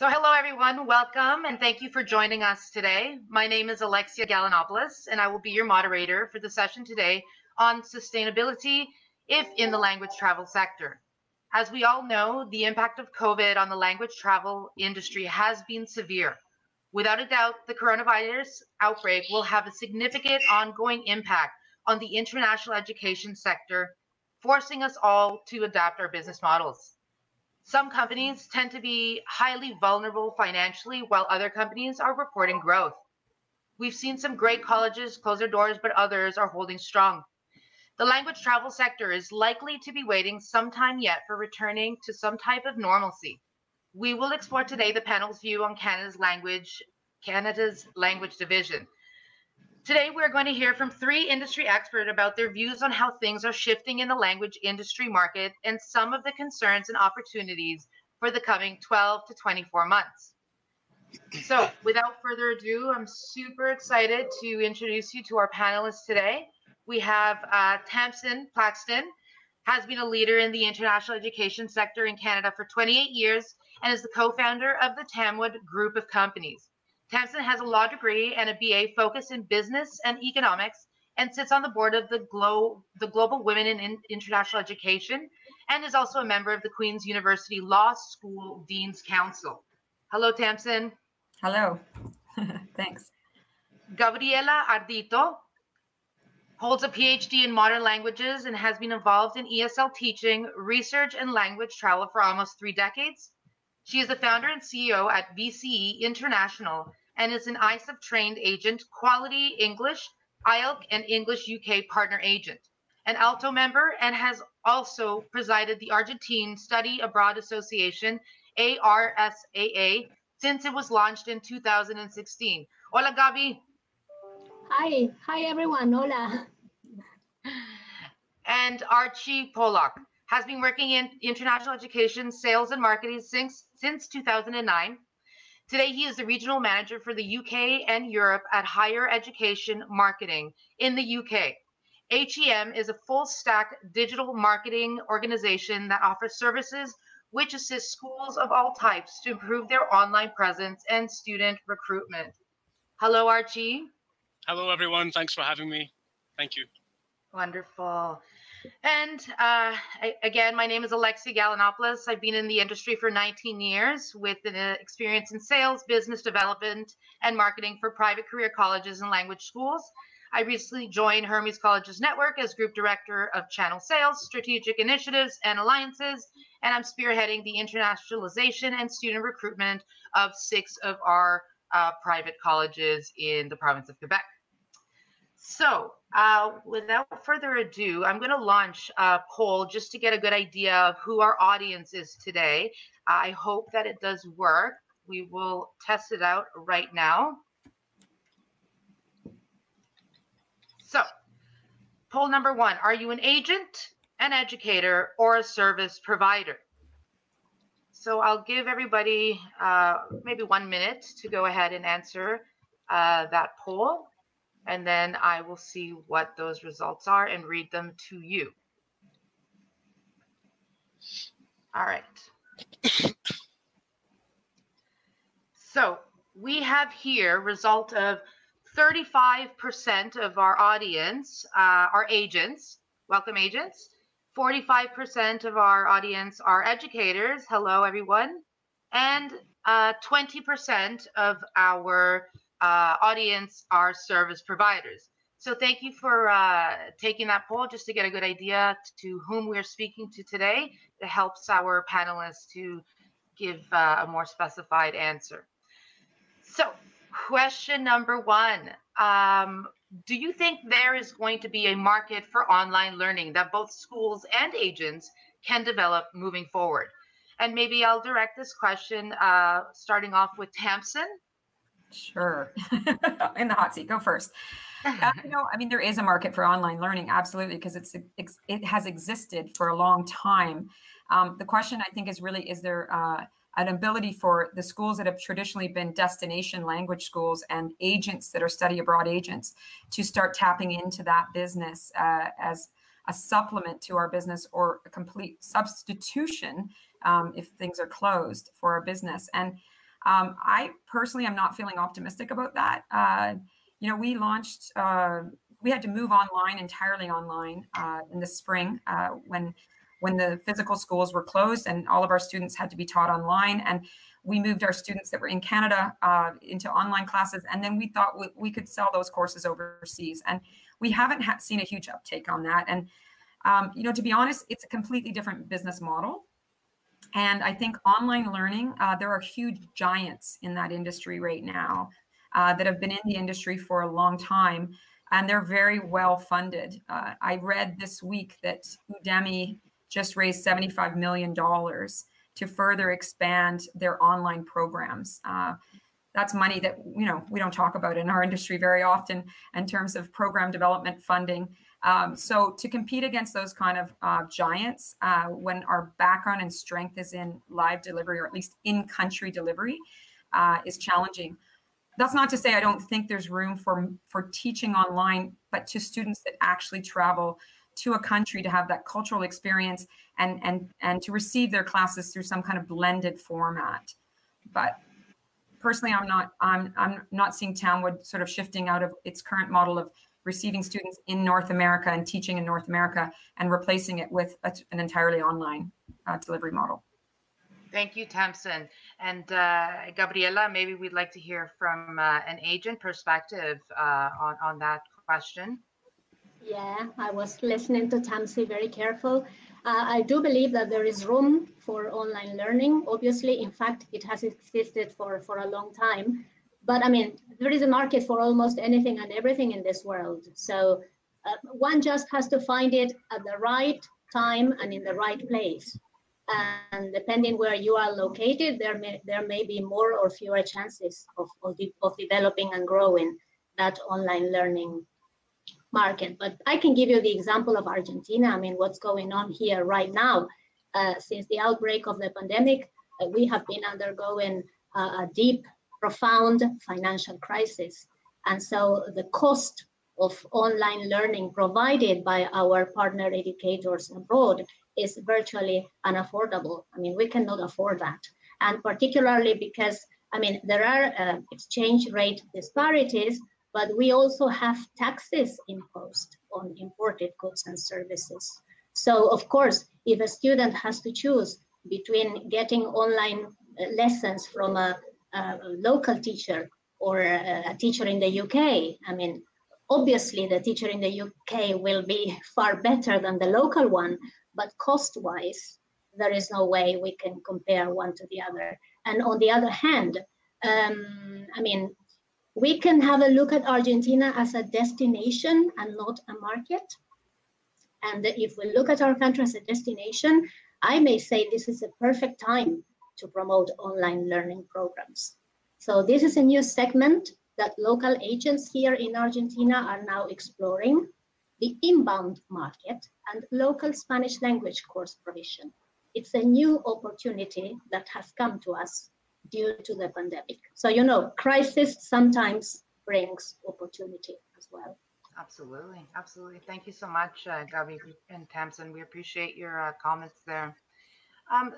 So hello, everyone. Welcome, and thank you for joining us today. My name is Alexis Gallagher, and I will be your moderator for the session today on sustainability, if in the language travel sector. As we all know, the impact of COVID on the language travel industry has been severe. Without a doubt, the coronavirus outbreak will have a significant ongoing impact on the international education sector, forcing us all to adapt our business models. Some companies tend to be highly vulnerable financially, while other companies are reporting growth. We've seen some great colleges close their doors, but others are holding strong. The language travel sector is likely to be waiting some time yet for returning to some type of normalcy. We will explore today the panel's view on Canada's language division. Today, we're going to hear from three industry experts about their views on how things are shifting in the language industry market and some of the concerns and opportunities for the coming 12 to 24 months. So without further ado, I'm super excited to introduce you to our panelists today. We have Tamsin Plaxton, has been a leader in the international education sector in Canada for 28 years and is the co-founder of the Tamwood Group of Companies. Tamsin has a law degree and a BA focused in business and economics and sits on the board of the Global Women in International Education and is also a member of the Queen's University Law School Dean's Council. Hello, Tamsin. Hello. Thanks. Gabriela Ardito holds a PhD in modern languages and has been involved in ESL teaching, research, and language travel for almost 3 decades. She is the founder and CEO at VCE International and is an ISEF trained agent, Quality English, IELTS, and English UK partner agent, an ALTO member, and has also presided the Argentine Study Abroad Association, ARSAA, since it was launched in 2016. Hola, Gabi. Hi everyone, hola. And Archie Pollock has been working in international education, sales, and marketing since 2009. Today, he is the regional manager for the UK and Europe at Higher Education Marketing in the UK. HEM is a full-stack digital marketing organization that offers services which assist schools of all types to improve their online presence and student recruitment. Hello, Archie. Hello, everyone. Thanks for having me. Thank you. Wonderful. And again, my name is Alexis Gallagher. I've been in the industry for 19 years with an experience in sales, business development, and marketing for private career colleges and language schools. I recently joined Hermes Colleges Network as Group Director of Channel Sales, Strategic Initiatives, and Alliances, and I'm spearheading the internationalization and student recruitment of 6 of our private colleges in the province of Quebec. So without further ado, I'm going to launch a poll just to get a good idea of who our audience is today. I hope that it does work. We will test it out right now. So poll number 1, are you an agent, an educator, or a service provider? So I'll give everybody maybe 1 minute to go ahead and answer that poll. And then I will see what those results are and read them to you. All right. So we have here result of 35% of our audience are agents. Welcome, agents. 45% of our audience are educators. Hello, everyone. And 20% of our audience are service providers. So thank you for taking that poll just to get a good idea to whom we're speaking to today. It helps our panelists to give a more specified answer. So question number 1, do you think there is going to be a market for online learning that both schools and agents can develop moving forward? And maybe I'll direct this question starting off with Tamsin. Sure. In the hot seat, go first. There is a market for online learning, absolutely, because it has existed for a long time. The question, I think, is really, is there an ability for the schools that have traditionally been destination language schools and agents that are study abroad agents to start tapping into that business as a supplement to our business or a complete substitution if things are closed for our business? And I personally am not feeling optimistic about that. We launched, we had to move online, entirely online in the spring when the physical schools were closed and all of our students had to be taught online. And we moved our students that were in Canada into online classes. And then we thought we could sell those courses overseas. And we haven't seen a huge uptake on that. And, to be honest, it's a completely different business model. And I think online learning, there are huge giants in that industry right now that have been in the industry for a long time, and they're very well funded. I read this week that Udemy just raised $75 million to further expand their online programs. That's money that we don't talk about in our industry very often in terms of program development funding. So to compete against those kind of giants when our background and strength is in live delivery, or at least in-country delivery, is challenging. That's not to say I don't think there's room for teaching online, but to students that actually travel to a country to have that cultural experience and to receive their classes through some kind of blended format. But personally, I'm not seeing Townwood sort of shifting out of its current model of receiving students in North America and teaching in North America and replacing it with an entirely online delivery model. Thank you, Tamsin. And Gabriela, maybe we'd like to hear from an agent perspective on that question. Yeah, I was listening to Tamsi very careful. I do believe that there is room for online learning. Obviously, in fact, it has existed for a long time. But I mean, there is a market for almost anything and everything in this world. So one just has to find it at the right time and in the right place. And depending where you are located, there may be more or fewer chances of developing and growing that online learning market. But I can give you the example of Argentina. I mean, what's going on here right now. Since the outbreak of the pandemic, we have been undergoing a deep, profound financial crisis. And so the cost of online learning provided by our partner educators abroad is virtually unaffordable. I mean, we cannot afford that. And particularly because, I mean, there are exchange rate disparities, but we also have taxes imposed on imported goods and services. So of course, if a student has to choose between getting online lessons from a local teacher or a teacher in the UK, I mean, obviously the teacher in the UK will be far better than the local one, but cost-wise, there is no way we can compare one to the other. And on the other hand, I mean, we can have a look at Argentina as a destination and not a market. And if we look at our country as a destination, I may say this is a perfect time to promote online learning programs. So this is a new segment that local agents here in Argentina are now exploring, the inbound market and local Spanish language course provision. It's a new opportunity that has come to us due to the pandemic. So, you know, crisis sometimes brings opportunity as well. Absolutely, absolutely. Thank you so much, Gabi and Tamsin. We appreciate your comments there.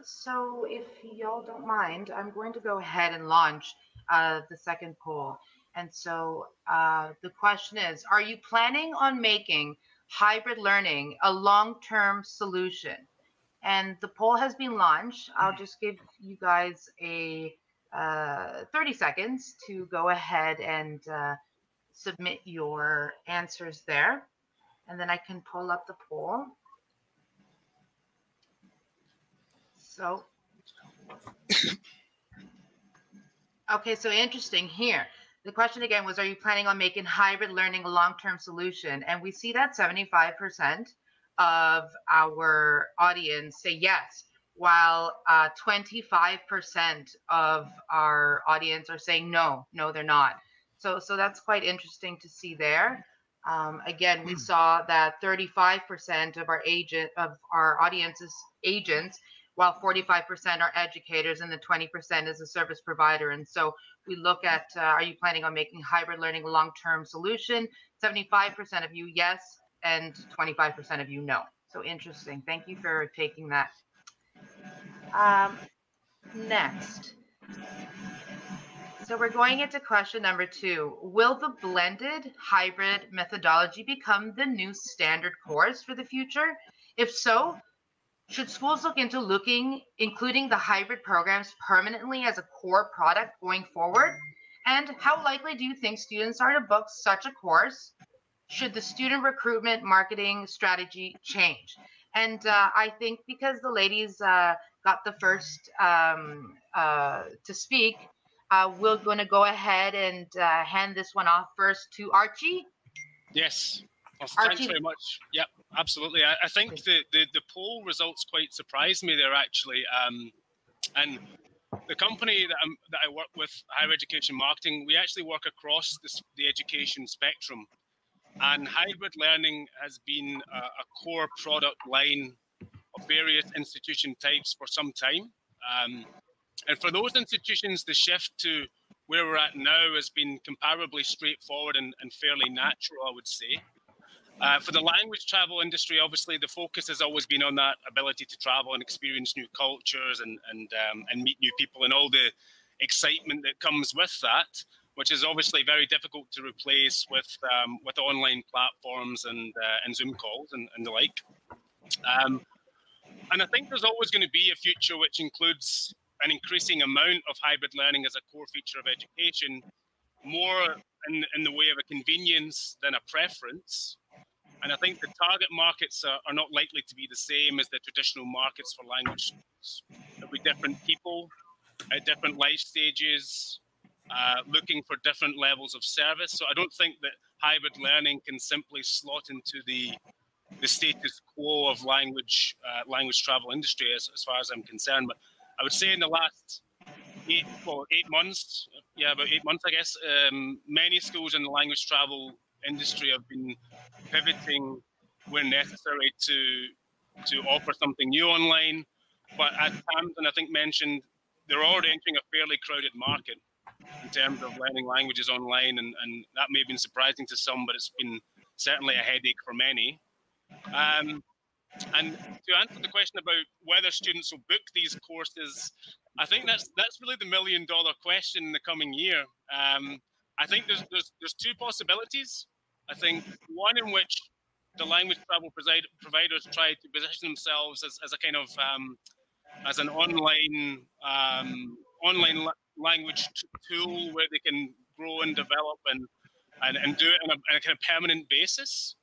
So if y'all don't mind, I'm going to go ahead and launch the second poll. And so the question is, are you planning on making hybrid learning a long-term solution? And the poll has been launched. I'll just give you guys a 30 seconds to go ahead and submit your answers there. And then I can pull up the poll. So, okay, so interesting here. The question again was, are you planning on making hybrid learning a long-term solution? And we see that 75% of our audience say yes, while 25% of our audience are saying no, they're not. So that's quite interesting to see there. Again, we saw that 35% of our audience is agents, while 45% are educators and the 20% is a service provider. And so we look at, are you planning on making hybrid learning a long-term solution? 75% of you, yes, and 25% of you, no. So interesting. Thank you for taking that. Next. So we're going into question number 2. Will the blended hybrid methodology become the new standard course for the future? If so, should schools look into including the hybrid programs permanently as a core product going forward? And how likely do you think students are to book such a course? Should the student recruitment marketing strategy change? And I think because the ladies got the first to speak, we're going to go ahead and hand this one off first to Archie. Yes. Well, Archie. thanks very much. Yep, absolutely. I think the poll results quite surprised me there, actually. And the company that I work with, Higher Education Marketing, we actually work across the education spectrum. And hybrid learning has been a core product line of various institution types for some time. And for those institutions, the shift to where we're at now has been comparably straightforward and fairly natural, I would say. For the language travel industry, obviously, the focus has always been on that ability to travel and experience new cultures and meet new people and all the excitement that comes with that, which is obviously very difficult to replace with online platforms and Zoom calls and the like. And I think there's always going to be a future which includes an increasing amount of hybrid learning as a core feature of education, more in the way of a convenience than a preference. And I think the target markets are not likely to be the same as the traditional markets for language schools. There'll be different people at different life stages, looking for different levels of service. So I don't think that hybrid learning can simply slot into the status quo of language travel industry as far as I'm concerned. But I would say in the last 8 months, about 8 months, I guess, many schools in the language travel industry have been pivoting where necessary to offer something new online. But as Tamsin, I think, mentioned, they're already entering a fairly crowded market in terms of learning languages online, and that may have been surprising to some, but it's been certainly a headache for many. And to answer the question about whether students will book these courses, I think that's really the $1 million question in the coming year. I think there's 2 possibilities. I think one in which the language travel providers try to position themselves as a kind of as an online language tool where they can grow and develop and do it on a kind of permanent basis,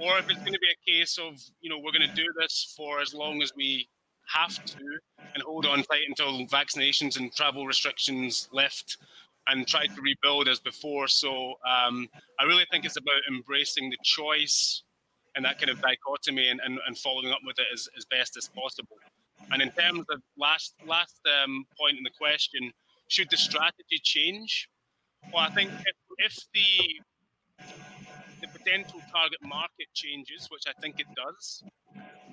or if it's going to be a case of, we're going to do this for as long as we have to and hold on tight until vaccinations and travel restrictions lift and try to rebuild as before. So I really think it's about embracing the choice and that kind of dichotomy and following up with it as best as possible. And in terms of last point in the question, should the strategy change? Well, I think if the potential target market changes, which I think it does,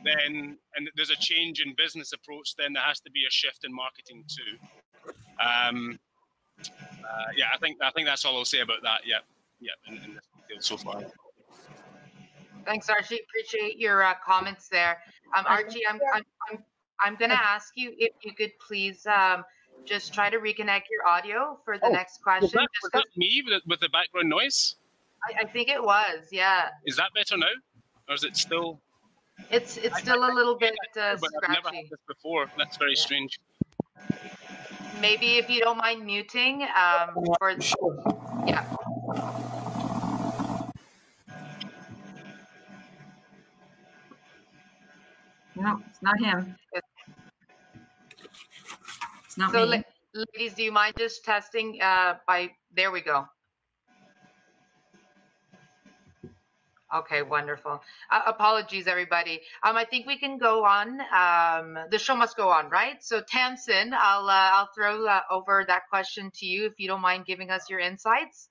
then, and there's a change in business approach, then there has to be a shift in marketing too. I think that's all I'll say about that. In this field so far. Thanks, Archie. Appreciate your comments there. Archie, I'm going to ask you if you could please just try to reconnect your audio for the next question. Was that me with the background noise? I think it was, yeah. Is that better now, or is it still? It's still a little bit but scratchy. I've never had this before. That's very strange. Maybe if you don't mind muting, yeah. No, it's not him. It's not me. Ladies, do you mind just testing there we go. Okay, wonderful. Apologies, everybody. I think we can go on. The show must go on, right? So Tamsin, I'll throw over that question to you if you don't mind giving us your insights.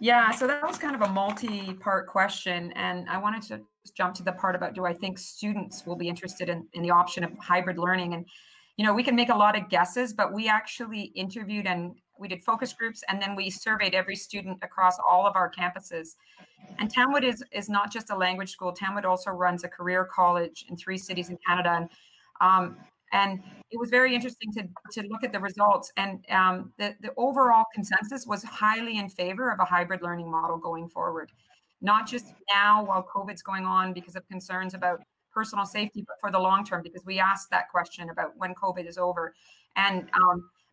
Yeah, so that was kind of a multi-part question, and I wanted to jump to the part about, do I think students will be interested in the option of hybrid learning? And we can make a lot of guesses, but we actually interviewed and we did focus groups, and then we surveyed every student across all of our campuses. And Tamwood is not just a language school. Tamwood also runs a career college in 3 cities in Canada. And it was very interesting to look at the results. And the overall consensus was highly in favor of a hybrid learning model going forward, not just now while COVID's going on because of concerns about personal safety, but for the long term, because we asked that question about when COVID is over. And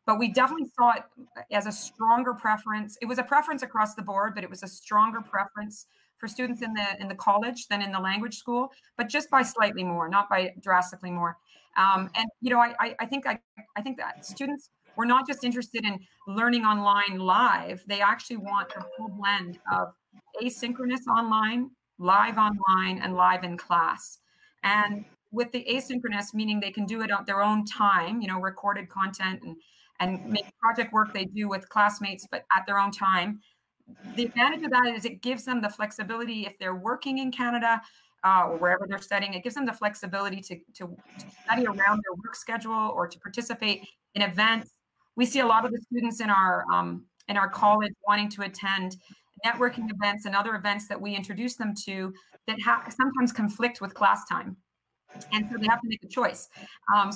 but we definitely saw it as a stronger preference. It was a preference across the board, but it was a stronger preference for students in the college than in the language school, but just by slightly more, not by drastically more. And I think that students were not just interested in learning online live; they actually want a full blend of asynchronous online, live online, and live in class. And with the asynchronous, meaning they can do it at their own time, recorded content and make project work they do with classmates, but at their own time. The advantage of that is it gives them the flexibility if they're working in Canada or wherever they're studying. It gives them the flexibility to study around their work schedule or to participate in events. We see a lot of the students in our college wanting to attend networking events and other events that we introduce them to that sometimes conflict with class time. And so they have to make a choice.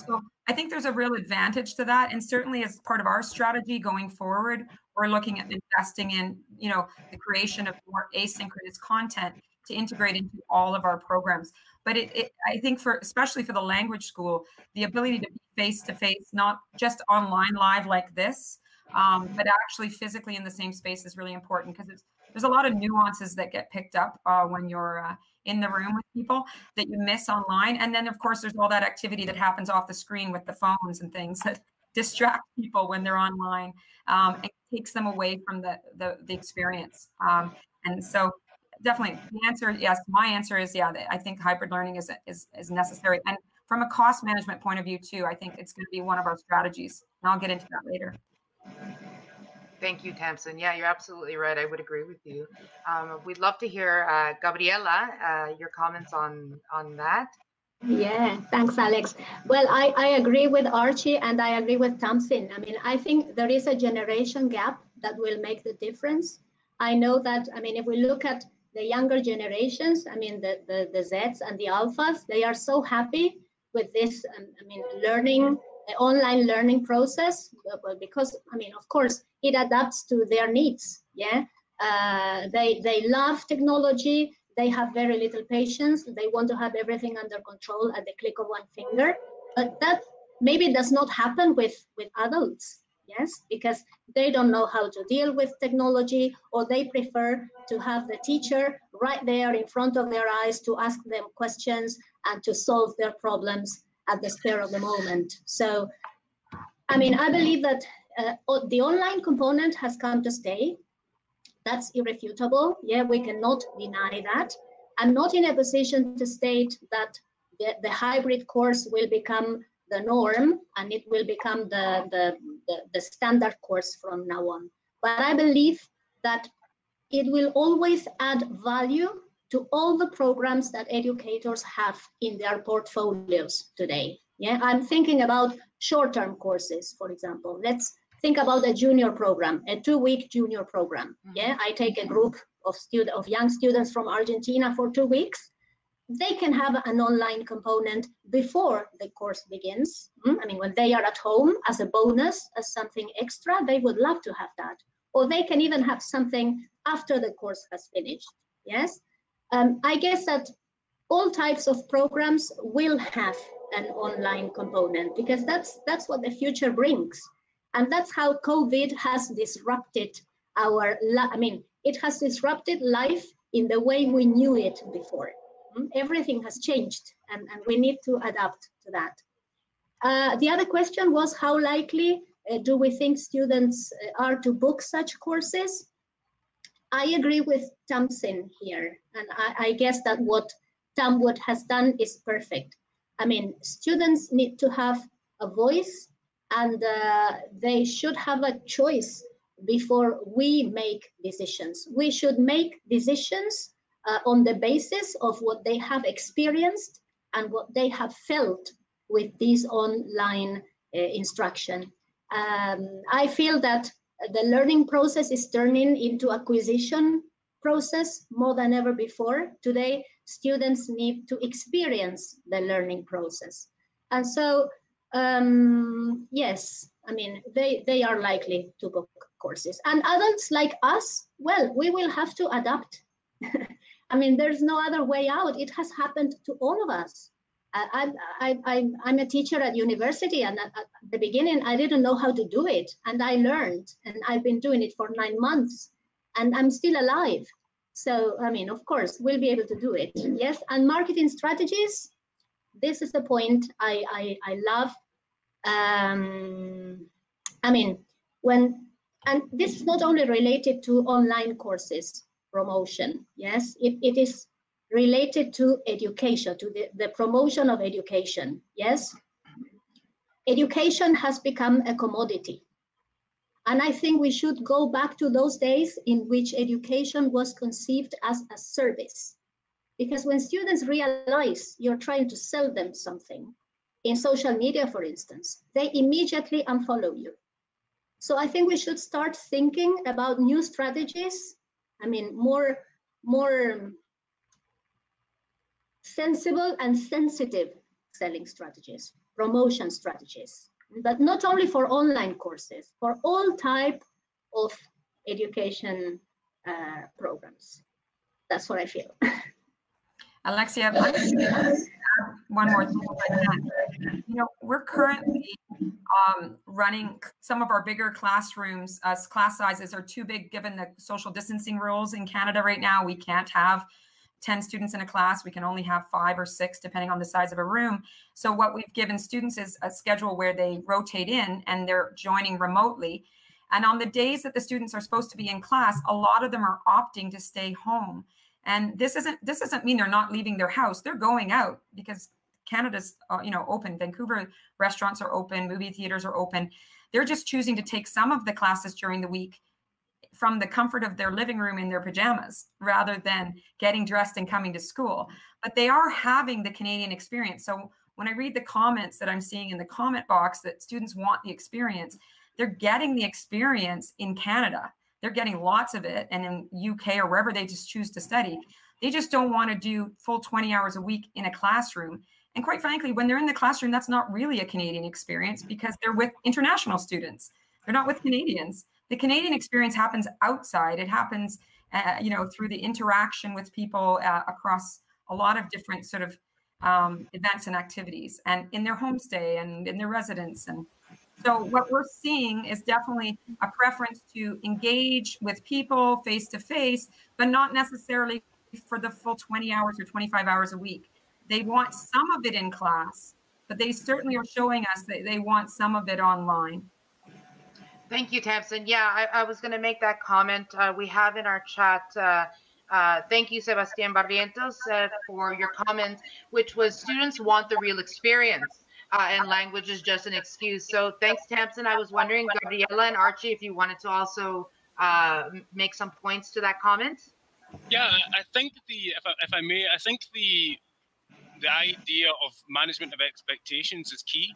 So I think there's a real advantage to that. And certainly as part of our strategy going forward, we're looking at investing in, the creation of more asynchronous content to integrate into all of our programs. But I think especially for the language school, the ability to be face-to-face, not just online live like this, but actually physically in the same space is really important because there's a lot of nuances that get picked up when you're in the room with people that you miss online. And then of course, there's all that activity that happens off the screen with the phones and things that distract people when they're online and takes them away from the experience. And so definitely the answer, yes, my answer is, yeah, I think hybrid learning is necessary. And from a cost management point of view too, I think it's going to be one of our strategies. And I'll get into that later. Thank you, Tamsin. Yeah, you're absolutely right. I would agree with you. We'd love to hear, Gabriela, your comments on that. Yeah, thanks, Alex. Well, I agree with Archie and I agree with Tamsin. I mean, I think there is a generation gap that will make the difference. I know that, if we look at the younger generations, the Zs and the Alphas, they are so happy with this, learning, the online learning process, because, of course, it adapts to their needs, yeah? They love technology, they have very little patience, they want to have everything under control at the click of one finger, but that maybe does not happen with adults, yes? Because they don't know how to deal with technology, or they prefer to have the teacher right there in front of their eyes to ask them questions and to solve their problems at the spur of the moment. So, I believe that the online component has come to stay. That's irrefutable. Yeah, we cannot deny that. I'm not in a position to state that the hybrid course will become the norm and it will become the standard course from now on. But I believe that it will always add value to all the programs that educators have in their portfolios today. Yeah, I'm thinking about short-term courses, for example. Let's think about a junior program, a 2-week junior program. Yeah, I take a group of young students from Argentina for 2 weeks. They can have an online component before the course begins. When they are at home as a bonus, as something extra, they would love to have that. Or they can even have something after the course has finished. Yes. I guess that all types of programs will have an online component because that's what the future brings. And that's how COVID has disrupted it has disrupted life in the way we knew it before. Everything has changed and we need to adapt to that. The other question was how likely do we think students are to book such courses? I agree with Tamsin here, and I guess that what Tamwood has done is perfect. Students need to have a voice and they should have a choice before we make decisions. We should make decisions on the basis of what they have experienced and what they have felt with this online instruction. I feel that the learning process is turning into acquisition process more than ever before. Today, students need to experience the learning process. And so Yes, I mean, they are likely to book courses. And adults like us, well, we will have to adapt. I mean, there's no other way out. It has happened to all of us. I'm a teacher at university, and at the beginning, I didn't know how to do it. And I learned, and I've been doing it for 9 months, and I'm still alive. So, I mean, of course, we'll be able to do it. Yes, and marketing strategies, this is the point I love. I mean, and this is not only related to online courses promotion. Yes, it is related to education, to the promotion of education. Yes, education has become a commodity. And I think we should go back to those days in which education was conceived as a service. Because when students realize you're trying to sell them something, in social media, for instance, they immediately unfollow you. So I think we should start thinking about new strategies. I mean, more sensible and sensitive selling strategies, promotion strategies, but not only for online courses, for all type of education programs. That's what I feel. Alexia, one more thing if I can. You know, we're currently running some of our bigger classrooms. Class sizes are too big given the social distancing rules in Canada right now. We can't have 10 students in a class. We can only have 5 or 6 depending on the size of a room. So what we've given students is a schedule where they rotate in and they're joining remotely. And on the days that the students are supposed to be in class, a lot of them are opting to stay home. And this doesn't mean they're not leaving their house. They're going out because Canada's open. Vancouver restaurants are open, movie theaters are open. They're just choosing to take some of the classes during the week from the comfort of their living room in their pajamas rather than getting dressed and coming to school. But they are having the Canadian experience. So when I read the comments that I'm seeing in the comment box that students want the experience, they're getting the experience in Canada. They're getting lots of it, and in UK or wherever they just choose to study. They just don't want to do full 20 hours a week in a classroom. And quite frankly, when they're in the classroom, that's not really a Canadian experience because they're with international students. They're not with Canadians. The Canadian experience happens outside. It happens, through the interaction with people across a lot of different sort of events and activities, and in their homestay and in their residence. And so what we're seeing is definitely a preference to engage with people face to face, but not necessarily for the full 20 hours or 25 hours a week. They want some of it in class, but they certainly are showing us that they want some of it online. Thank you, Tamsin. Yeah, I was going to make that comment. We have in our chat, thank you, Sebastian Barrientos, for your comment, which was students want the real experience. And language is just an excuse. So thanks, Tamsin. I was wondering, Gabriela and Archie, if you wanted to also make some points to that comment. Yeah, I think if I may, I think the idea of management of expectations is key.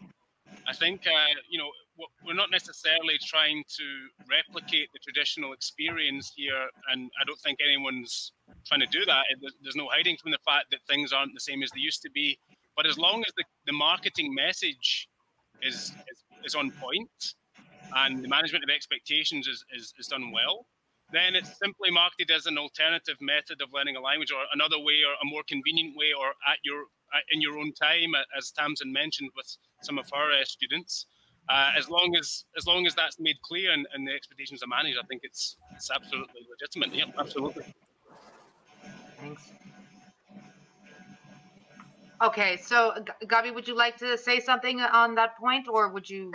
I think we're not necessarily trying to replicate the traditional experience here, and I don't think anyone's trying to do that. There's no hiding from the fact that things aren't the same as they used to be. But as long as the marketing message is on point and the management of expectations is done well, then it's simply marketed as an alternative method of learning a language, or another way, or a more convenient way, or in your own time, as Tamsin mentioned with some of her students. As long as that's made clear and the expectations are managed, I think it's absolutely legitimate. Yeah, absolutely. Thanks. Okay, so Gabi, would you like to say something on that point, or would you?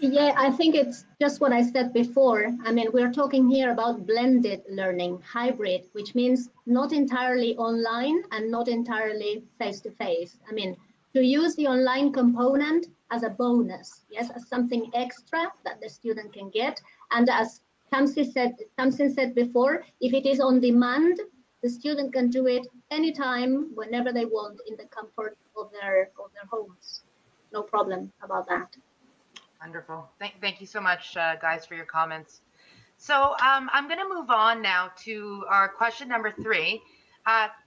Yeah, I think it's just what I said before. I mean, we're talking here about blended learning, hybrid, which means not entirely online and not entirely face-to-face. I mean, to use the online component as a bonus, yes, as something extra that the student can get. And as Tamsin said before, if it is on demand, the student can do it anytime, whenever they want, in the comfort of their homes. No problem about that. Wonderful. Thank you so much, guys, for your comments. So I'm going to move on now to our question number 3.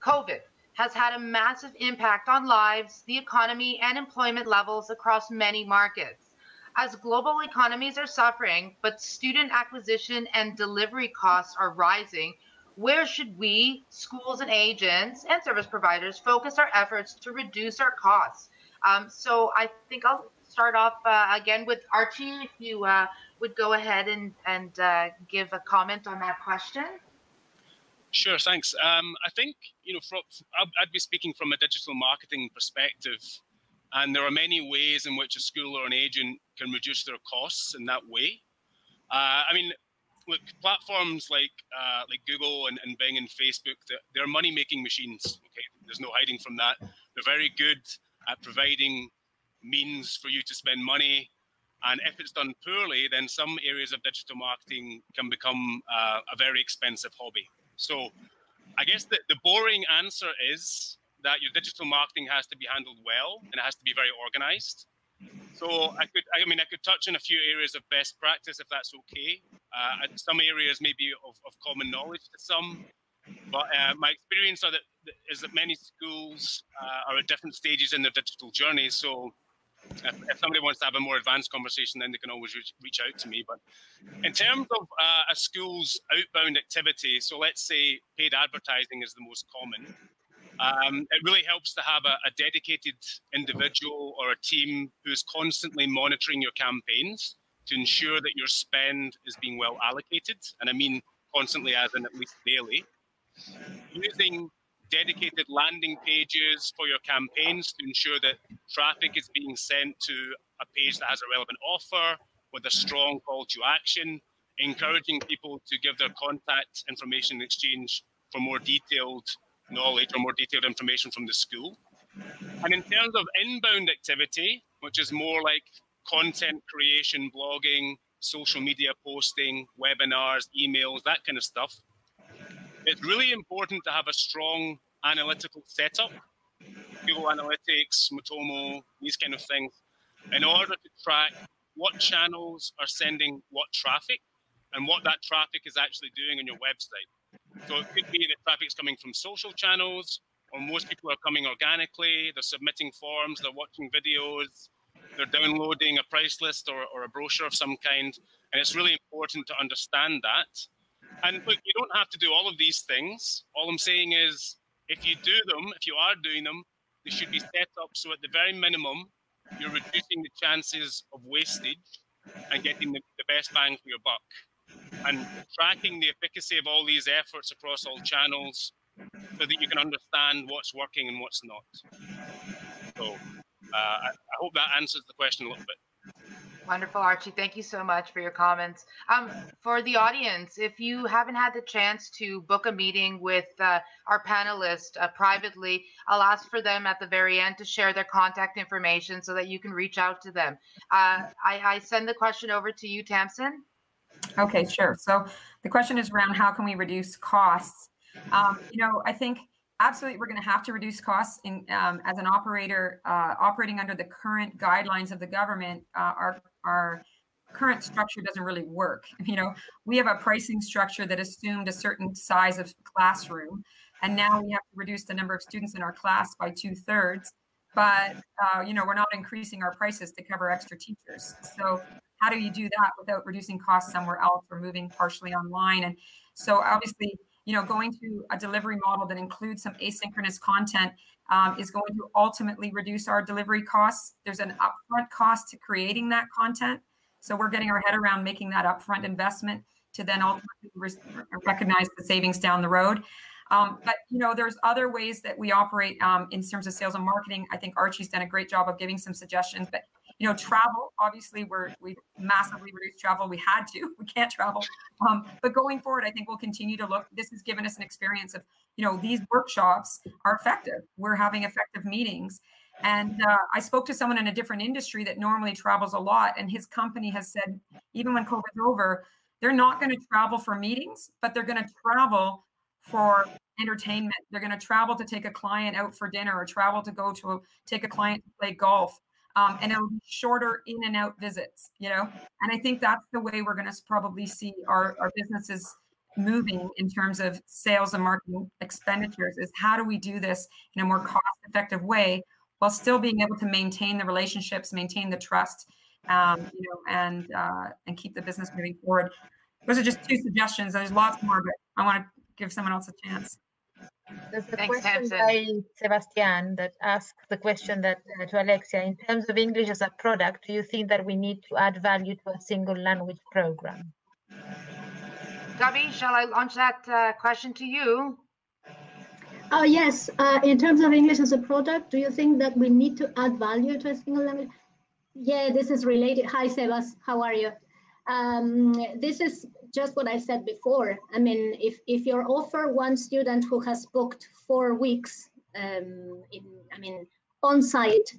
COVID. has had a massive impact on lives, the economy, and employment levels across many markets. As global economies are suffering, but student acquisition and delivery costs are rising, where should we, schools and agents and service providers, focus our efforts to reduce our costs? So I think I'll start off again with Archie, if you would go ahead and give a comment on that question. Sure, thanks. I think, I'd be speaking from a digital marketing perspective, and there are many ways in which a school or an agent can reduce their costs in that way. Look, platforms like Google and Bing and Facebook, they're money-making machines. Okay, there's no hiding from that. They're very good at providing means for you to spend money, and if it's done poorly, then some areas of digital marketing can become a very expensive hobby. So I guess the boring answer is that your digital marketing has to be handled well, and it has to be very organized. So I could touch on a few areas of best practice, if that's okay. Some areas may be of common knowledge to some, but my experience is that many schools are at different stages in their digital journey. So if somebody wants to have a more advanced conversation, then they can always reach out to me. But in terms of a school's outbound activity, so let's say paid advertising is the most common. It really helps to have a dedicated individual or a team who is constantly monitoring your campaigns to ensure that your spend is being well allocated. And I mean constantly, as in at least daily. Using dedicated landing pages for your campaigns to ensure that traffic is being sent to a page that has a relevant offer with a strong call to action, encouraging people to give their contact information in exchange for more detailed knowledge or more detailed information from the school. And in terms of inbound activity, which is more like content creation, blogging, social media posting, webinars, emails, that kind of stuff, it's really important to have a strong analytical setup, Google Analytics, Matomo, these kind of things, in order to track what channels are sending what traffic and what that traffic is actually doing on your website. So it could be that traffic's coming from social channels, or most people are coming organically, they're submitting forms, they're watching videos, they're downloading a price list or a brochure of some kind. And it's really important to understand that. And look, you don't have to do all of these things. All I'm saying is, if you are doing them, they should be set up so at the very minimum, you're reducing the chances of wastage and getting the best bang for your buck. And tracking the efficacy of all these efforts across all channels so that you can understand what's working and what's not. So I hope that answers the question a little bit. Wonderful, Archie. Thank you so much for your comments. For the audience, if you haven't had the chance to book a meeting with our panelists privately, I'll ask for them at the very end to share their contact information so that you can reach out to them. I send the question over to you, Tamsin. Okay, sure. So the question is around how can we reduce costs? I think absolutely we're going to have to reduce costs in, as an operator operating under the current guidelines of the government. Our current structure doesn't really work. We have a pricing structure that assumed a certain size of classroom, and now we have to reduce the number of students in our class by 2/3. But we're not increasing our prices to cover extra teachers. So how do you do that without reducing costs somewhere else or moving partially online? And so obviously, going to a delivery model that includes some asynchronous content is going to ultimately reduce our delivery costs. There's an upfront cost to creating that content. So we're getting our head around making that upfront investment to then ultimately recognize the savings down the road. But there's other ways that we operate in terms of sales and marketing. I think Archie's done a great job of giving some suggestions. But travel, obviously, we've massively reduced travel. We had to. We can't travel. But going forward, I think we'll continue to look. This has given us an experience of, these workshops are effective. We're having effective meetings. And I spoke to someone in a different industry that normally travels a lot, and his company has said, even when COVID's over, they're not going to travel for meetings, but they're going to travel for entertainment. They're going to travel to take a client out for dinner, or travel to take a client to play golf. And it'll be shorter in and out visits, And I think that's the way we're going to probably see our businesses, moving in terms of sales and marketing expenditures is how do we do this in a more cost-effective way while still being able to maintain the relationships, maintain the trust, and keep the business moving forward. Those are just 2 suggestions. There's lots more, but I want to give someone else a chance. There's a question by Sebastian that asks the question that to Alexia, in terms of English as a product, do you think that we need to add value to a single language program? Gabi, shall I launch that question to you? Oh, yes. In terms of English as a product, do you think that we need to add value to a single language? Yeah, this is related. Hi, Sebas. How are you? This is just what I said before. I mean, if you offer one student who has booked 4 weeks on-site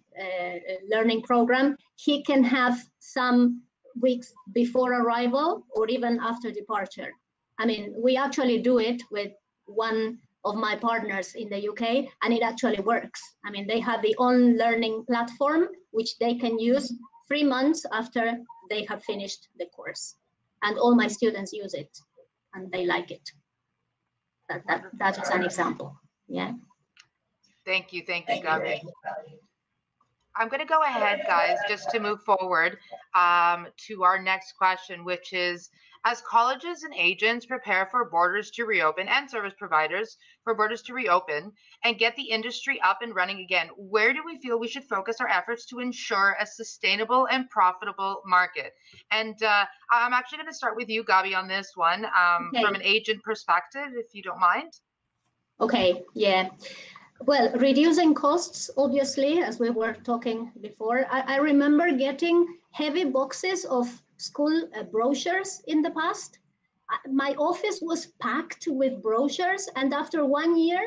learning program, he can have some weeks before arrival or even after departure. I mean, we actually do it with one of my partners in the UK, and it actually works. I mean, they have the own learning platform, which they can use 3 months after they have finished the course. And all my students use it, and they like it. That is an example, yeah. Thank you, Gabi. I'm going to go ahead, guys, just to move forward to our next question, which is, as colleges and agents prepare for borders to reopen and service providers for borders to reopen and get the industry up and running again, where do we feel we should focus our efforts to ensure a sustainable and profitable market? And I'm actually going to start with you, Gabi, on this one from an agent perspective, if you don't mind. Okay, yeah. Well, reducing costs, obviously, as we were talking before. I remember getting heavy boxes of school brochures in the past. My office was packed with brochures, and after 1 year,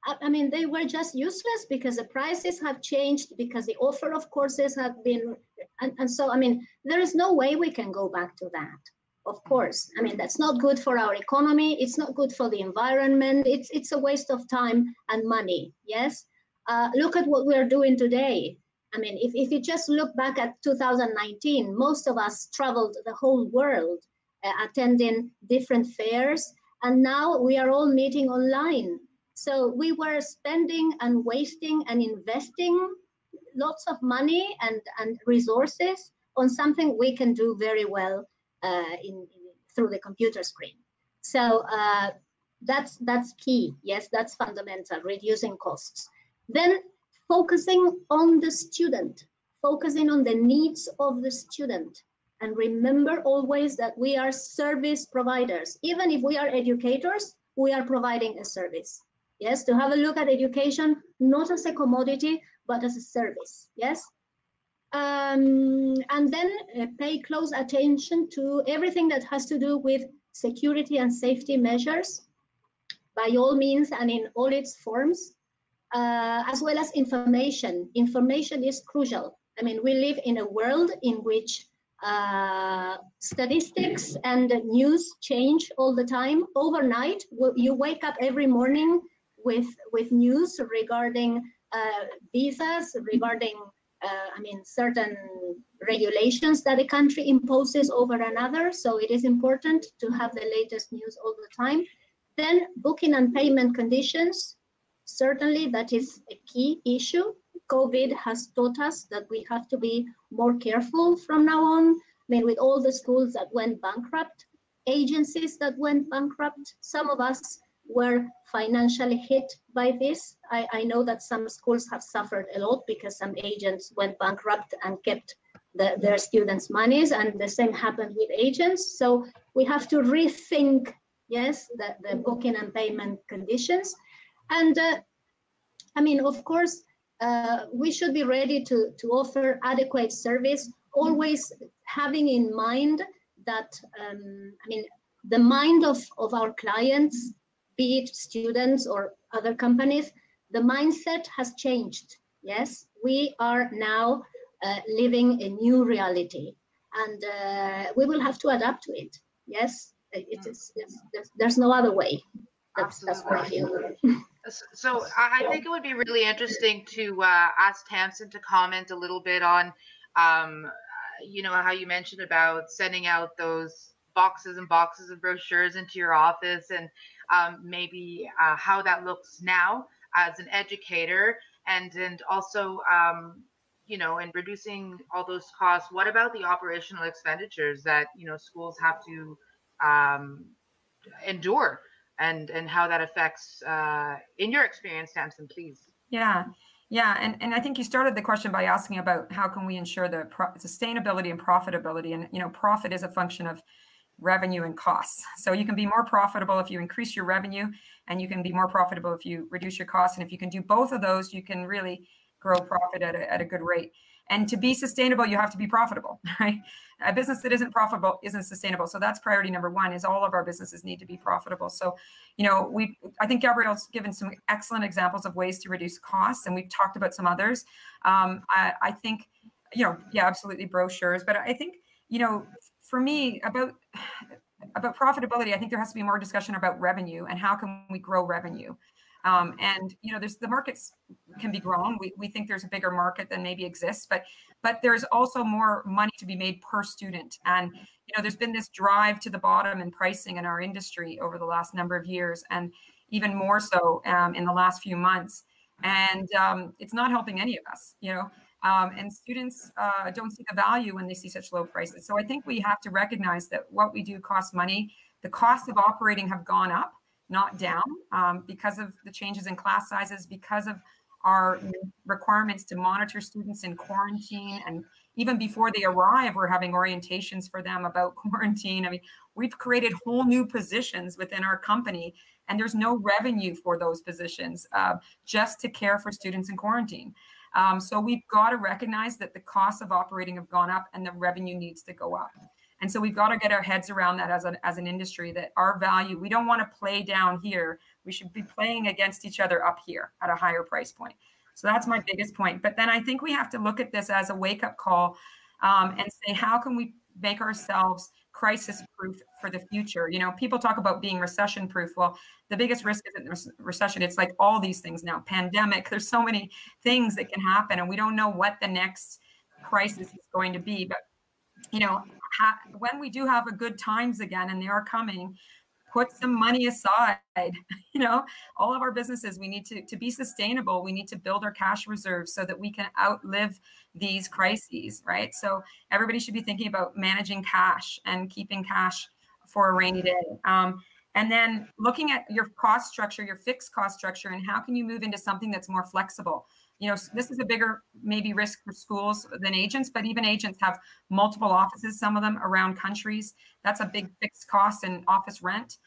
I mean, they were just useless because the prices have changed, because the offer of courses have been, and so, I mean, there is no way we can go back to that. Of course, I mean, that's not good for our economy. It's not good for the environment. It's a waste of time and money, yes? Look at what we're doing today. I mean, if you just look back at 2019, most of us traveled the whole world, attending different fairs, and now we are all meeting online. So we were spending and wasting and investing lots of money and resources on something we can do very well through the computer screen. So that's key. Yes, that's fundamental, reducing costs. Then focusing on the student, focusing on the needs of the student. And remember always that we are service providers. Even if we are educators, we are providing a service. Yes, to have a look at education, not as a commodity, but as a service. Yes. And then pay close attention to everything that has to do with security and safety measures, by all means and in all its forms, as well as information. Information is crucial. I mean, we live in a world in which statistics and news change all the time. Overnight, you wake up every morning with news regarding visas, regarding certain regulations that a country imposes over another. So it is important to have the latest news all the time. Then booking and payment conditions. Certainly that is a key issue. COVID has taught us that we have to be more careful from now on. I mean, with all the schools that went bankrupt, agencies that went bankrupt, some of us were financially hit by this. I know that some schools have suffered a lot because some agents went bankrupt and kept their students' monies, and the same happened with agents. So we have to rethink, yes, the booking and payment conditions. And I mean, of course, we should be ready to offer adequate service, always having in mind that, the mind of our clients, be it students or other companies, the mindset has changed. Yes, we are now living a new reality, and we will have to adapt to it. Yes, there's no other way. That's what I feel. So I think it would be really interesting to ask Tamsin to comment a little bit on, how you mentioned about sending out those boxes and boxes of brochures into your office, and maybe how that looks now as an educator, and also you know, in reducing all those costs, what about the operational expenditures that, you know, schools have to endure, and how that affects, in your experience, Tamsin, please? Yeah. And I think you started the question by asking about how can we ensure the sustainability and profitability. And, you know, profit is a function of revenue and costs. So you can be more profitable if you increase your revenue, and you can be more profitable if you reduce your costs. And if you can do both of those, you can really grow profit at a good rate. And to be sustainable, you have to be profitable, right? A business that isn't profitable isn't sustainable. So that's priority number one, is all of our businesses need to be profitable. So, you know, I think Gabrielle's given some excellent examples of ways to reduce costs, and we've talked about some others. I think, you know, yeah, absolutely brochures. But I think, you know, for me, about profitability, I think there has to be more discussion about revenue and how can we grow revenue. And, you know, the markets can be grown. We think there's a bigger market than maybe exists, but there's also more money to be made per student. And, you know, there's been this drive to the bottom in pricing in our industry over the last number of years, and even more so in the last few months. And it's not helping any of us, you know. And students don't see the value when they see such low prices. So I think we have to recognize that what we do costs money. The cost of operating have gone up, not down, because of the changes in class sizes, because of our requirements to monitor students in quarantine. And even before they arrive, we're having orientations for them about quarantine. I mean, we've created whole new positions within our company, and there's no revenue for those positions, just to care for students in quarantine. So we've got to recognize that the costs of operating have gone up and the revenue needs to go up. And so we've got to get our heads around that as an industry, that our value, we don't want to play down here. We should be playing against each other up here at a higher price point. So that's my biggest point. But then I think we have to look at this as a wake-up call, and say, how can we make ourselves crisis-proof for the future? You know, people talk about being recession-proof. Well, the biggest risk isn't recession. It's like all these things now, pandemic. There's so many things that can happen, and we don't know what the next crisis is going to be. But, you know, when we do have a good times again, and they are coming, put some money aside. You know, all of our businesses, we need to be sustainable. We need to build our cash reserves so that we can outlive these crises, right? So everybody should be thinking about managing cash and keeping cash for a rainy day. And then looking at your cost structure, your fixed cost structure, and how can you move into something that's more flexible? You know, this is a bigger maybe risk for schools than agents, but even agents have multiple offices, some of them around countries. That's a big fixed cost in office rent.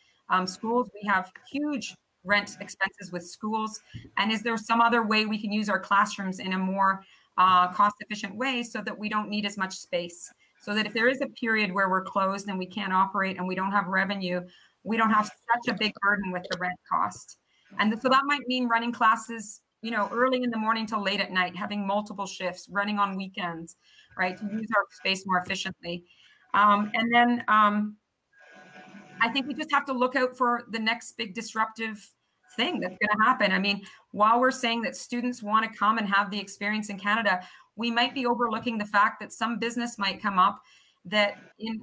Schools, we have huge rent expenses with schools. And is there some other way we can use our classrooms in a more cost-efficient way so that we don't need as much space? So that if there is a period where we're closed and we can't operate and we don't have revenue, we don't have such a big burden with the rent cost. And so that might mean running classes, you know, early in the morning till late at night, having multiple shifts, running on weekends, right, to use our space more efficiently. And then I think we just have to look out for the next big disruptive thing that's going to happen. I mean, while we're saying that students want to come and have the experience in Canada, we might be overlooking the fact that some business might come up that in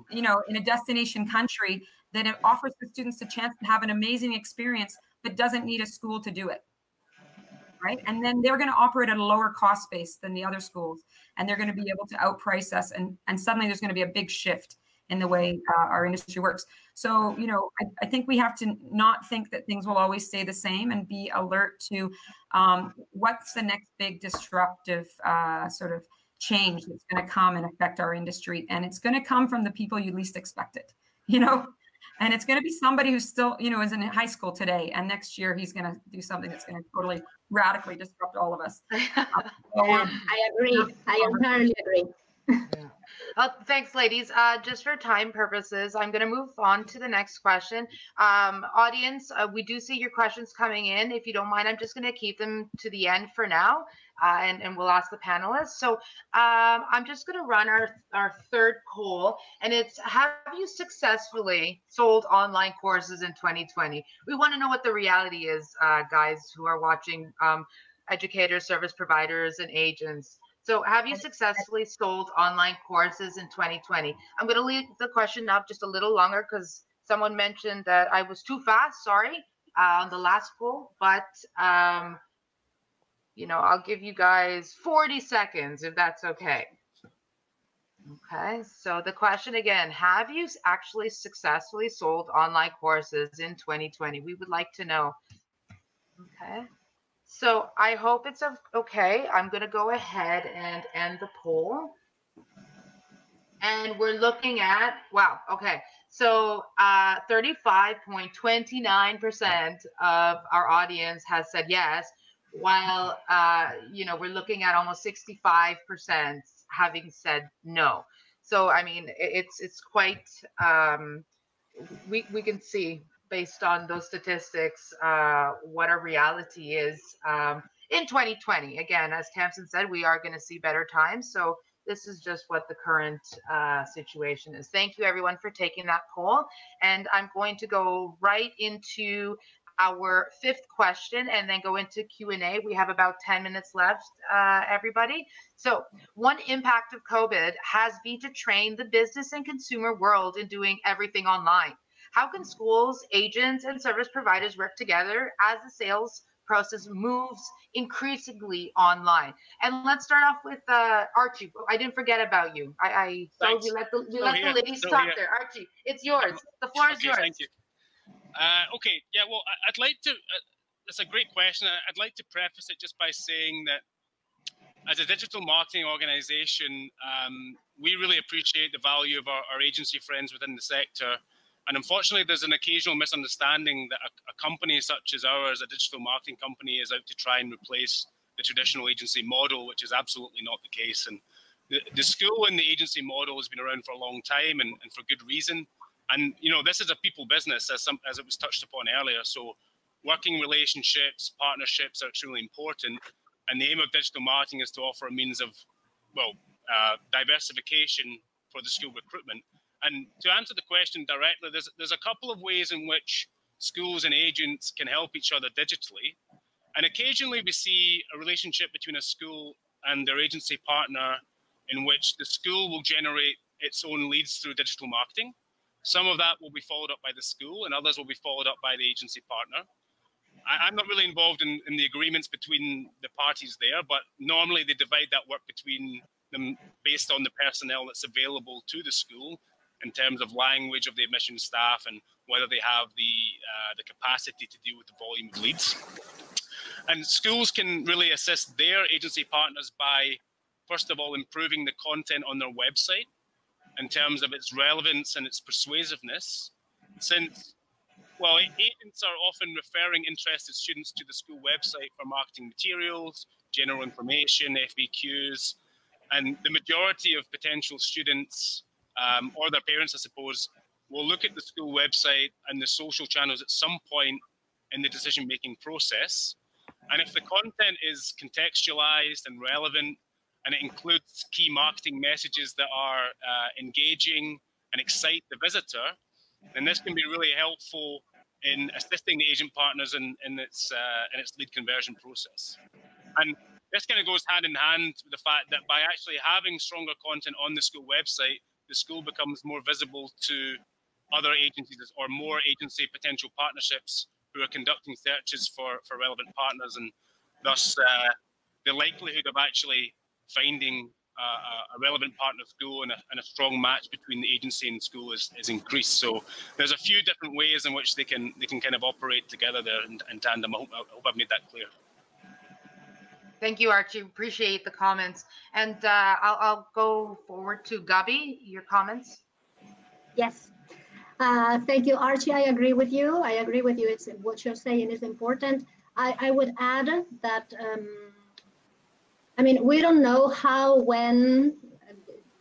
a destination country, that it offers the students a chance to have an amazing experience, but doesn't need a school to do it. Right? And then they're going to operate at a lower cost base than the other schools, and they're going to be able to outprice us. And suddenly there's going to be a big shift in the way our industry works. So, you know, I think we have to not think that things will always stay the same, and be alert to what's the next big disruptive sort of change that's going to come and affect our industry. And it's going to come from the people you least expect it, you know, and it's going to be somebody who's still, you know, is in high school today, and next year he's going to do something that's going to totally radically disrupt all of us. I agree. I entirely agree. Thanks, ladies. Just for time purposes, I'm going to move on to the next question. Audience, we do see your questions coming in. If you don't mind, I'm just going to keep them to the end for now, and we'll ask the panelists. So I'm just going to run our third poll, and it's, have you successfully sold online courses in 2020? We want to know what the reality is, guys who are watching, educators, service providers, and agents. So have you successfully sold online courses in 2020? I'm going to leave the question up just a little longer because someone mentioned that I was too fast, sorry, on the last poll, but you know, I'll give you guys 40 seconds if that's okay. Okay, so the question again, have you actually successfully sold online courses in 2020? We would like to know. Okay, so I hope it's okay. I'm going to go ahead and end the poll. And we're looking at, wow, okay. So 35.29% of our audience has said yes, while, you know, we're looking at almost 65% having said no. So, I mean, it's quite, we can see based on those statistics what our reality is in 2020. Again, as Tamsin said, we are going to see better times. So this is just what the current situation is. Thank you, everyone, for taking that poll. And I'm going to go right into our fifth question and then go into Q&A. We have about 10 minutes left, everybody. So one impact of COVID has been to train the business and consumer world in doing everything online. How can schools, agents, and service providers work together as the sales process moves increasingly online? And let's start off with Archie. I didn't forget about you. I told you let the ladies talk there. Archie, it's yours. The floor is yours. Thank you. Okay, yeah, well, I'd like to, it's a great question. I'd like to preface it just by saying that as a digital marketing organization, we really appreciate the value of our agency friends within the sector. And unfortunately, there's an occasional misunderstanding that a company such as ours, a digital marketing company, is out to try and replace the traditional agency model, which is absolutely not the case. And the school and the agency model has been around for a long time and for good reason. And, you know, this is a people business, as it was touched upon earlier. So working relationships, partnerships are extremely important. And the aim of digital marketing is to offer a means of, well, diversification for the school recruitment. And to answer the question directly, there's a couple of ways in which schools and agents can help each other digitally. And occasionally we see a relationship between a school and their agency partner in which the school will generate its own leads through digital marketing. Some of that will be followed up by the school and others will be followed up by the agency partner. I'm not really involved in the agreements between the parties there, but normally they divide that work between them based on the personnel that's available to the school in terms of language of the admission staff and whether they have the capacity to deal with the volume of leads. And schools can really assist their agency partners by, first of all, improving the content on their website in terms of its relevance and its persuasiveness, since, well, agents are often referring interested students to the school website for marketing materials, general information, FAQs, and the majority of potential students or their parents, I suppose, will look at the school website and the social channels at some point in the decision-making process. And if the content is contextualized and relevant, and it includes key marketing messages that are engaging and excite the visitor, then this can be really helpful in assisting the agent partners in its lead conversion process. And this kind of goes hand in hand with the fact that by actually having stronger content on the school website, the school becomes more visible to other agencies or more agency potential partnerships who are conducting searches for relevant partners, and thus the likelihood of actually finding a relevant partner school and a strong match between the agency and school is increased. So there's a few different ways in which they can kind of operate together there in tandem. I hope I've made that clear. Thank you, Archie. Appreciate the comments. And I'll go forward to Gabi, your comments. Yes. Thank you, Archie. I agree with you. It's what you're saying is important. I would add that, I mean, we don't know how, when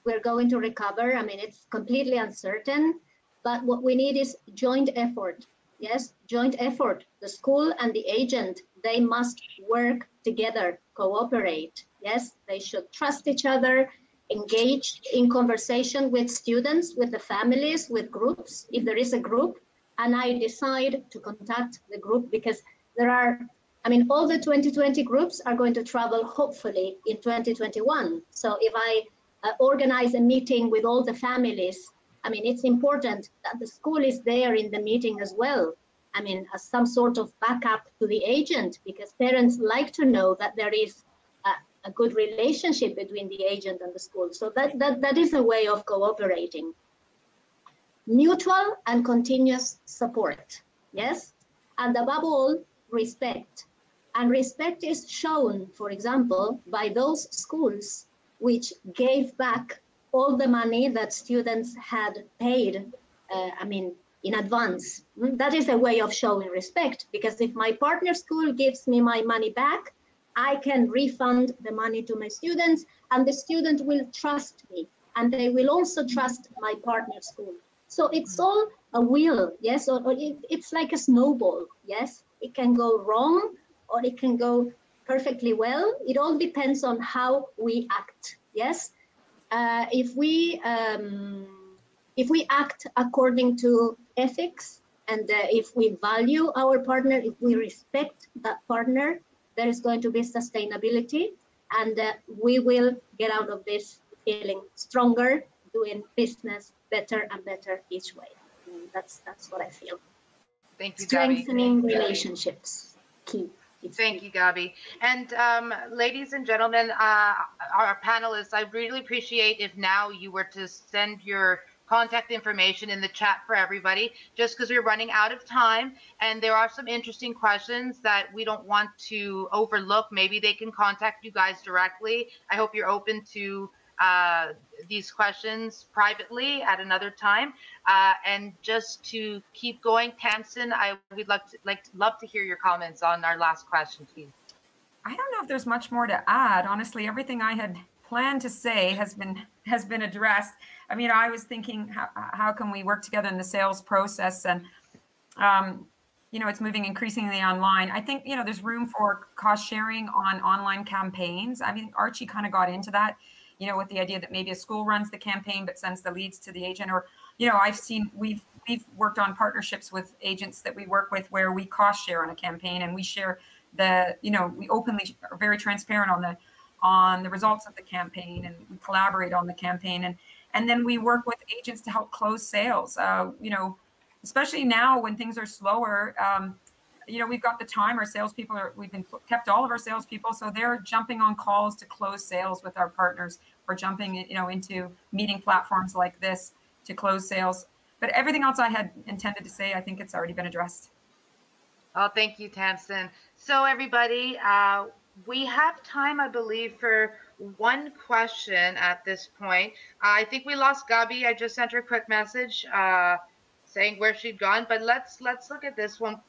we're going to recover. I mean, it's completely uncertain, but what we need is joint effort. Yes, joint effort. The school and the agent, they must work together, cooperate. Yes, they should trust each other, engage in conversation with students, with the families, with groups, if there is a group, and I decide to contact the group, because there are I mean, all the 2020 groups are going to travel hopefully in 2021. So if I organize a meeting with all the families, I mean, it's important that the school is there in the meeting as well. I mean, as some sort of backup to the agent, because parents like to know that there is a good relationship between the agent and the school. So that is a way of cooperating. Mutual and continuous support, yes? And above all, respect. And respect is shown, for example, by those schools which gave back all the money that students had paid, in advance. That is a way of showing respect, because if my partner school gives me my money back, I can refund the money to my students, and the student will trust me, and they will also trust my partner school. So it's all a wheel, yes, or it's like a snowball, yes? It can go wrong, or it can go perfectly well. It all depends on how we act, yes? If we act according to ethics, and if we value our partner, if we respect that partner, there is going to be sustainability, and we will get out of this feeling stronger, doing business better and better each way. And that's what I feel. Thank you, Strengthening Gabi. relationships, key. Thank you, Gabi. And ladies and gentlemen, our panelists, I really appreciate if now you were to send your contact information in the chat for everybody, just because we're running out of time and there are some interesting questions that we don't want to overlook. Maybe they can contact you guys directly. I hope you're open to these questions privately at another time. And just to keep going, Tamsin, I would love to hear your comments on our last question, please. I don't know if there's much more to add. Honestly, everything I had planned to say has been addressed. I mean, I was thinking, how can we work together in the sales process? And it's moving increasingly online. I think there's room for cost sharing on online campaigns. I mean, Archie kind of got into that, with the idea that maybe a school runs the campaign but sends the leads to the agent. Or I've seen we've worked on partnerships with agents that we work with where we cost share on a campaign, and we share we openly are very transparent on the results of the campaign, and we collaborate on the campaign, and then we work with agents to help close sales. Especially now when things are slower, we've got the time. Our salespeople we've kept all of our salespeople, so they're jumping on calls to close sales with our partners. We're jumping, into meeting platforms like this to close sales. But everything else I had intended to say, I think it's already been addressed. Oh, thank you, Tamsin. So everybody, we have time, I believe, for one question at this point. I think we lost Gabi. I just sent her a quick message saying where she'd gone, but let's look at this one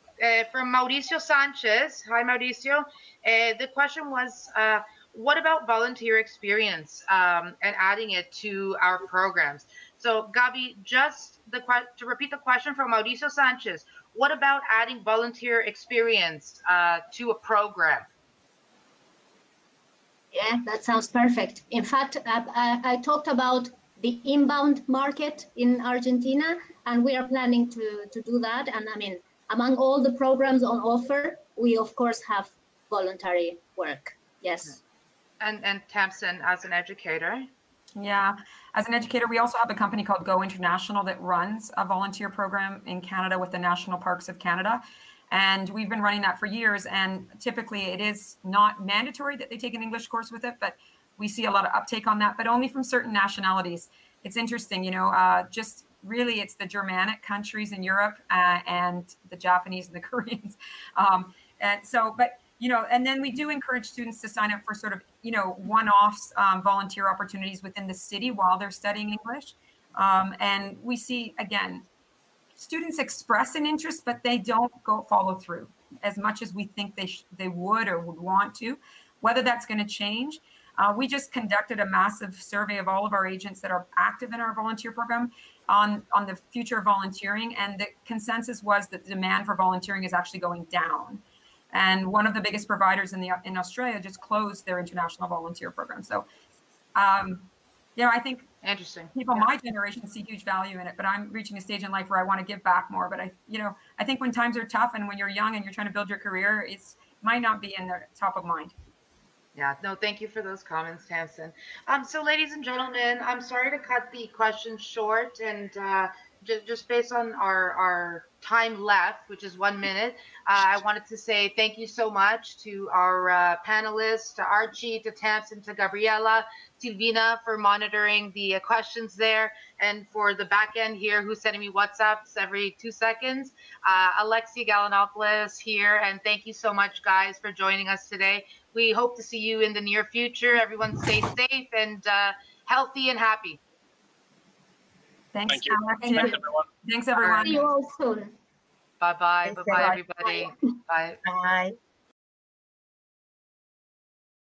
from Mauricio Sanchez. Hi, Mauricio. The question was, what about volunteer experience and adding it to our programs? So, Gabi, just to repeat the question from Mauricio Sanchez, what about adding volunteer experience to a program? Yeah, that sounds perfect. In fact, I talked about the inbound market in Argentina, and we are planning to do that. And I mean, among all the programs on offer, we of course have voluntary work. Yes. And Tamsin, as an educator? Yeah, as an educator, we also have a company called Go International that runs a volunteer program in Canada with the National Parks of Canada. And we've been running that for years. And typically it is not mandatory that they take an English course with it, but we see a lot of uptake on that, but only from certain nationalities. It's interesting, just really it's the Germanic countries in Europe and the Japanese and the Koreans. And then we do encourage students to sign up for sort of, one-offs volunteer opportunities within the city while they're studying English. And we see, again, students express an interest, but they don't follow through as much as we think they would or would want to. Whether that's going to change. We just conducted a massive survey of all of our agents that are active in our volunteer program on the future of volunteering. And the consensus was that the demand for volunteering is actually going down. And one of the biggest providers in Australia just closed their international volunteer program. So, I think interesting. People my generation see huge value in it, but I'm reaching a stage in life where I want to give back more. But I think when times are tough and when you're young and you're trying to build your career, might not be in their top of mind. Yeah, no, thank you for those comments, Tamsin. So, ladies and gentlemen, I'm sorry to cut the questions short, and just based on our time left, which is 1 minute, I wanted to say thank you so much to our panelists, to Archie, to Tamsin, to Gabriela, Silvina for monitoring the questions there, and for the back end here who's sending me WhatsApps every 2 seconds. Alexis Gallagher here, and thank you so much, guys, for joining us today. We hope to see you in the near future. Everyone stay safe and healthy and happy. Thanks, Thank you. Alexia. Thanks, everyone. Thanks, everyone. See you all soon. Bye-bye. Bye-bye, Bye. everybody. Bye. Bye.